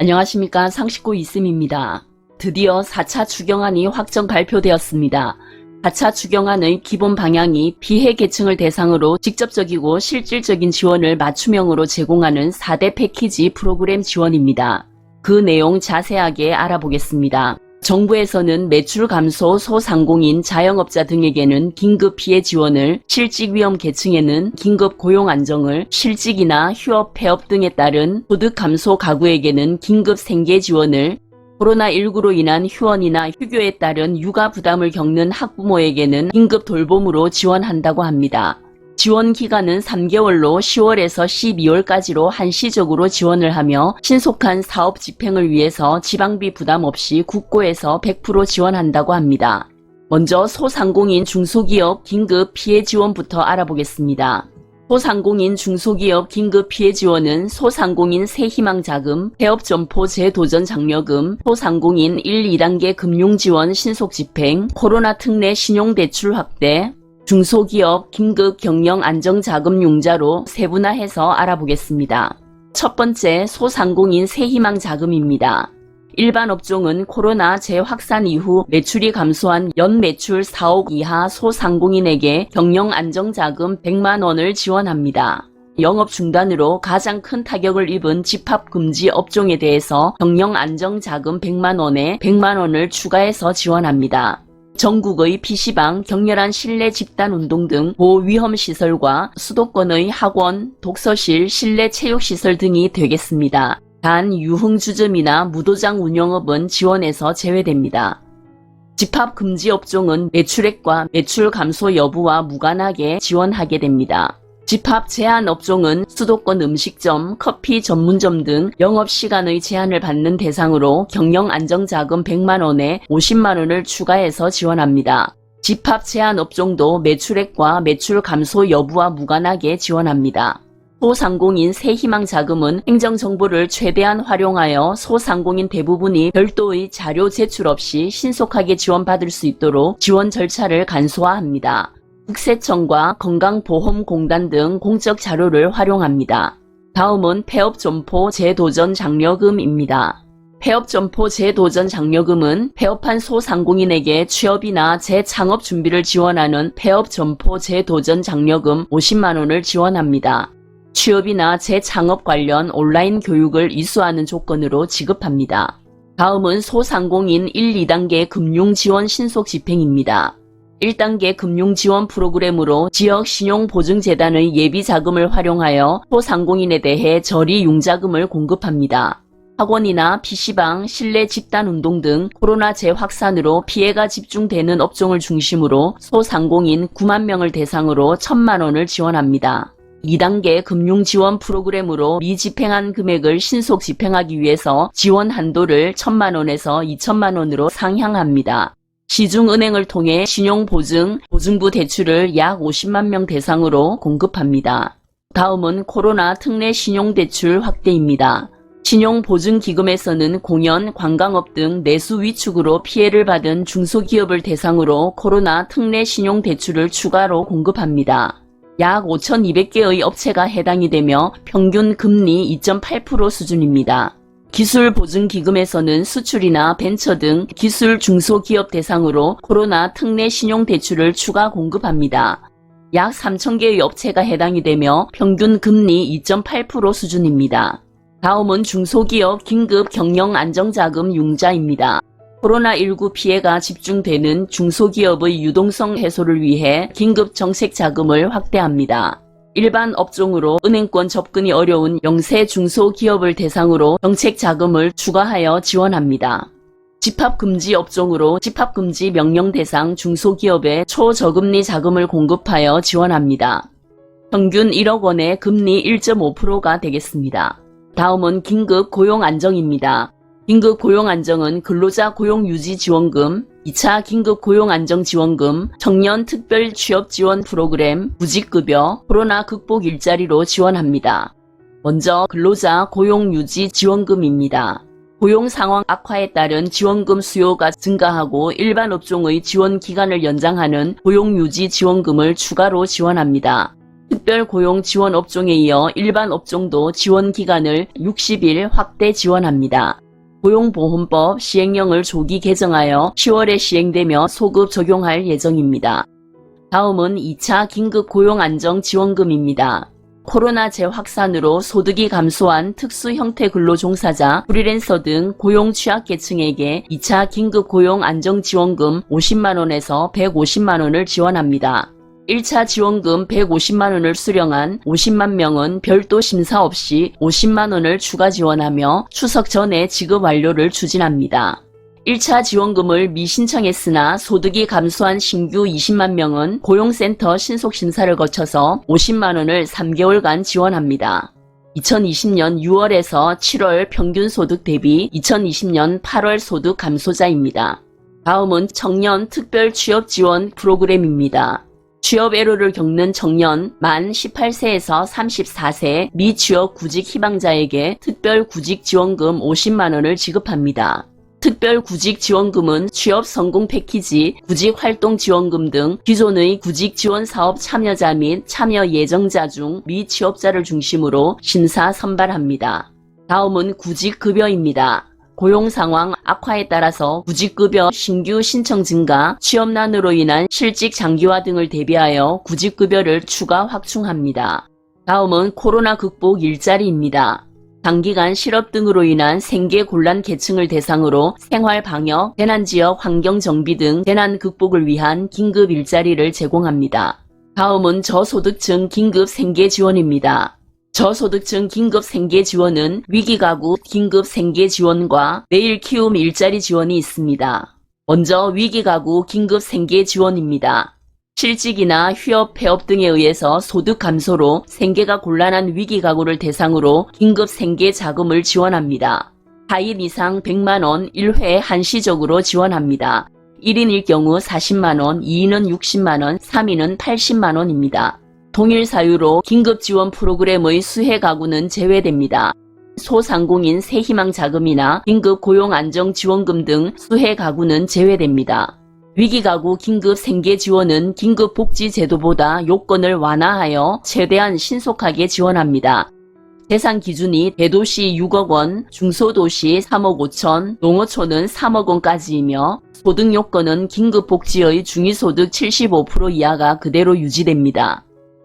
안녕하십니까. 상식고 이슴입니다. 드디어 4차 추경안이 확정 발표되었습니다. 4차 추경안의 기본 방향이 피해 계층을 대상으로 직접적이고 실질적인 지원을 맞춤형으로 제공하는 4대 패키지 프로그램 지원입니다. 그 내용 자세하게 알아보겠습니다. 정부에서는 매출 감소 소상공인 자영업자 등에게는 긴급 피해 지원을, 실직 위험 계층에는 긴급 고용 안정을, 실직이나 휴업, 폐업 등에 따른 소득 감소 가구에게는 긴급 생계 지원을, 코로나19로 인한 휴원이나 휴교에 따른 육아 부담을 겪는 학부모에게는 긴급 돌봄으로 지원한다고 합니다. 지원 기간은 3개월로 10월에서 12월까지로 한시적으로 지원을 하며 신속한 사업 집행을 위해서 지방비 부담 없이 국고에서 100% 지원한다고 합니다. 먼저 소상공인 중소기업 긴급 피해 지원부터 알아보겠습니다. 소상공인 중소기업 긴급 피해 지원은 소상공인 새희망 자금, 폐업점포 재도전 장려금, 소상공인 1, 2단계 금융지원 신속 집행, 코로나 특례 신용대출 확대, 중소기업 긴급 경영 안정자금 융자로 세분화해서 알아보겠습니다. 첫 번째, 소상공인 새희망 자금입니다. 일반 업종은 코로나 재확산 이후 매출이 감소한 연 매출 4억 이하 소상공인에게 경영 안정자금 100만 원을 지원합니다. 영업 중단으로 가장 큰 타격을 입은 집합금지 업종에 대해서 경영 안정자금 100만 원에 100만 원을 추가해서 지원합니다. 전국의 PC방, 격렬한 실내 집단운동 등 고위험시설과 수도권의 학원, 독서실, 실내 체육시설 등이 되겠습니다. 단 유흥주점이나 무도장 운영업은 지원에서 제외됩니다. 집합금지 업종은 매출액과 매출 감소 여부와 무관하게 지원하게 됩니다. 집합 제한 업종은 수도권 음식점, 커피 전문점 등 영업시간의 제한을 받는 대상으로 경영 안정자금 100만 원에 50만 원을 추가해서 지원합니다. 집합 제한 업종도 매출액과 매출 감소 여부와 무관하게 지원합니다. 소상공인 새희망 자금은 행정정보를 최대한 활용하여 소상공인 대부분이 별도의 자료 제출 없이 신속하게 지원받을 수 있도록 지원 절차를 간소화합니다. 국세청과 건강보험공단 등 공적 자료를 활용합니다. 다음은 폐업점포 재도전 장려금입니다. 폐업점포 재도전 장려금은 폐업한 소상공인에게 취업이나 재창업 준비를 지원하는 폐업점포 재도전 장려금 50만 원을 지원합니다. 취업이나 재창업 관련 온라인 교육을 이수하는 조건으로 지급합니다. 다음은 소상공인 1, 2단계 금융지원 신속 집행입니다. 1단계 금융지원 프로그램으로 지역신용보증재단의 예비자금을 활용하여 소상공인에 대해 저리 융자금을 공급합니다. 학원이나 PC방, 실내 집단운동 등 코로나 재확산으로 피해가 집중되는 업종을 중심으로 소상공인 9만 명을 대상으로 1,000만 원을 지원합니다. 2단계 금융지원 프로그램으로 미집행한 금액을 신속 집행하기 위해서 지원 한도를 1,000만 원에서 2,000만 원으로 상향합니다. 시중은행을 통해 신용보증, 보증부 대출을 약 50만 명 대상으로 공급합니다. 다음은 코로나 특례 신용대출 확대입니다. 신용보증기금에서는 공연, 관광업 등 내수 위축으로 피해를 받은 중소기업을 대상으로 코로나 특례 신용대출을 추가로 공급합니다. 약 5,200개의 업체가 해당이 되며 평균 금리 2.8% 수준입니다. 기술보증기금에서는 수출이나 벤처 등 기술 중소기업 대상으로 코로나 특례 신용대출을 추가 공급합니다. 약 3,000개의 업체가 해당이 되며 평균 금리 2.8% 수준입니다. 다음은 중소기업 긴급 경영 안정자금 융자입니다. 코로나19 피해가 집중되는 중소기업의 유동성 해소를 위해 긴급 정책자금을 확대합니다. 일반 업종으로 은행권 접근이 어려운 영세 중소기업을 대상으로 정책자금을 추가하여 지원합니다. 집합금지 업종으로 집합금지 명령 대상 중소기업에 초저금리 자금을 공급하여 지원합니다. 평균 1억 원의 금리 1.5%가 되겠습니다. 다음은 긴급 고용안정입니다. 긴급 고용안정은 근로자 고용유지지원금, 2차 긴급 고용안정지원금, 청년 특별 취업지원 프로그램, 구직급여, 코로나 극복 일자리로 지원합니다. 먼저 근로자 고용유지지원금입니다. 고용상황 악화에 따른 지원금 수요가 증가하고 일반 업종의 지원 기간을 연장하는 고용유지지원금을 추가로 지원합니다. 특별고용지원 업종에 이어 일반 업종도 지원 기간을 60일 확대 지원합니다. 고용보험법 시행령을 조기 개정하여 10월에 시행되며 소급 적용할 예정입니다. 다음은 2차 긴급고용안정지원금입니다. 코로나 재확산으로 소득이 감소한 특수형태 근로종사자, 프리랜서 등 고용 취약계층에게 2차 긴급고용안정지원금 50만원에서 150만원을 지원합니다. 1차 지원금 150만원을 수령한 50만 명은 별도 심사 없이 50만원을 추가 지원하며 추석 전에 지급 완료를 추진합니다. 1차 지원금을 미신청했으나 소득이 감소한 신규 20만 명은 고용센터 신속심사를 거쳐서 50만원을 3개월간 지원합니다. 2020년 6월에서 7월 평균 소득 대비 2020년 8월 소득 감소자입니다. 다음은 청년 특별 취업 지원 프로그램입니다. 취업 애로를 겪는 청년 만 18세에서 34세 미취업 구직 희망자에게 특별 구직 지원금 50만원을 지급합니다. 특별 구직 지원금은 취업 성공 패키지, 구직 활동 지원금 등 기존의 구직 지원 사업 참여자 및 참여 예정자 중 미취업자를 중심으로 심사 선발합니다. 다음은 구직급여입니다. 고용 상황 악화에 따라서 구직급여 신규 신청 증가, 취업난으로 인한 실직 장기화 등을 대비하여 구직급여를 추가 확충합니다. 다음은 코로나 극복 일자리입니다. 장기간 실업 등으로 인한 생계 곤란 계층을 대상으로 생활 방역, 재난지역 환경 정비 등 재난 극복을 위한 긴급 일자리를 제공합니다. 다음은 저소득층 긴급 생계 지원입니다. 저소득층 긴급 생계 지원은 위기가구 긴급 생계 지원과 내일 키움 일자리 지원이 있습니다. 먼저 위기가구 긴급 생계 지원입니다. 실직이나 휴업, 폐업 등에 의해서 소득 감소로 생계가 곤란한 위기가구를 대상으로 긴급 생계 자금을 지원합니다. 4인 이상 100만원 1회 한시적으로 지원합니다. 1인일 경우 40만원, 2인은 60만원, 3인은 80만원입니다. 동일 사유로 긴급지원 프로그램의 수혜 가구는 제외됩니다. 소상공인 새희망 자금이나 긴급고용안정지원금 등 수혜 가구는 제외됩니다. 위기가구 긴급생계지원은 긴급복지제도보다 요건을 완화하여 최대한 신속하게 지원합니다. 대상 기준이 대도시 6억원, 중소도시 3억 5천, 농어촌은 3억 원까지이며 소득 요건은 긴급복지의 중위소득 75% 이하가 그대로 유지됩니다.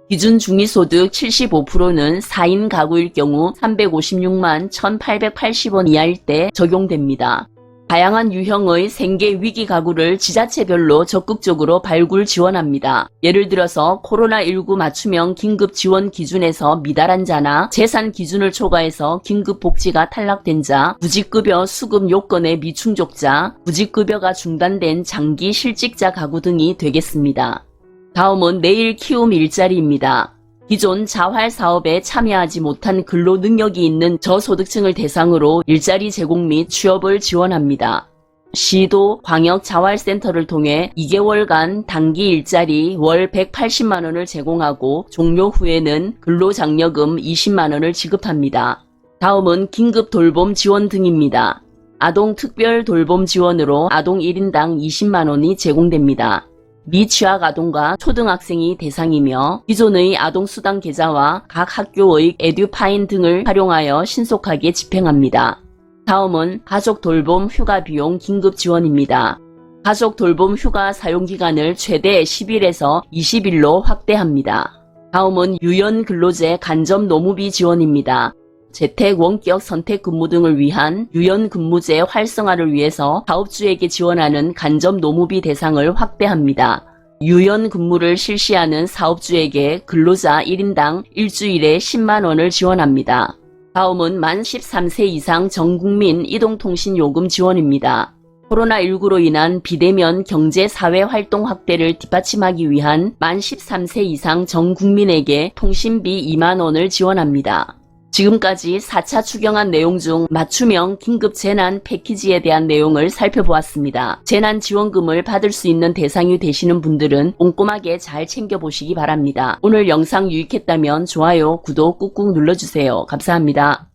기준 중위소득 75%는 4인 가구일 경우 356만 1,880원 이하일 때 적용됩니다. 다양한 유형의 생계 위기 가구를 지자체별로 적극적으로 발굴 지원합니다. 예를 들어서 코로나19 맞춤형 긴급 지원 기준에서 미달한 자나 재산 기준을 초과해서 긴급 복지가 탈락된 자, 구직급여 수급 요건의 미충족자, 구직급여가 중단된 장기 실직자 가구 등이 되겠습니다. 다음은 내일 키움 일자리입니다. 기존 자활사업에 참여하지 못한 근로 능력이 있는 저소득층을 대상으로 일자리 제공 및 취업을 지원합니다. 시도, 광역 자활센터를 통해 2개월간 단기 일자리 월 180만원을 제공하고 종료 후에는 근로장려금 20만원을 지급합니다. 다음은 긴급 돌봄 지원 등입니다. 아동 특별 돌봄 지원으로 아동 1인당 20만원이 제공됩니다. 미취학 아동과 초등학생이 대상이며 기존의 아동수당 계좌와 각 학교의 에듀파인 등을 활용하여 신속하게 집행합니다. 다음은 가족돌봄 휴가 비용 긴급 지원입니다. 가족돌봄 휴가 사용기간을 최대 10일에서 20일로 확대합니다. 다음은 유연근로제 간접 노무비 지원입니다. 재택, 원격, 선택 근무 등을 위한 유연근무제 활성화를 위해서 사업주에게 지원하는 간접 노무비 대상을 확대합니다. 유연근무를 실시하는 사업주에게 근로자 1인당 일주일에 10만원을 지원합니다. 다음은 만 13세 이상 전국민 이동통신요금 지원입니다. 코로나19로 인한 비대면 경제사회활동 확대를 뒷받침하기 위한 만 13세 이상 전국민에게 통신비 2만원을 지원합니다. 지금까지 4차 추경안 내용 중 맞춤형 긴급재난 패키지에 대한 내용을 살펴보았습니다. 재난지원금을 받을 수 있는 대상이 되시는 분들은 꼼꼼하게 잘 챙겨보시기 바랍니다. 오늘 영상 유익했다면 좋아요, 구독 꾹꾹 눌러주세요. 감사합니다.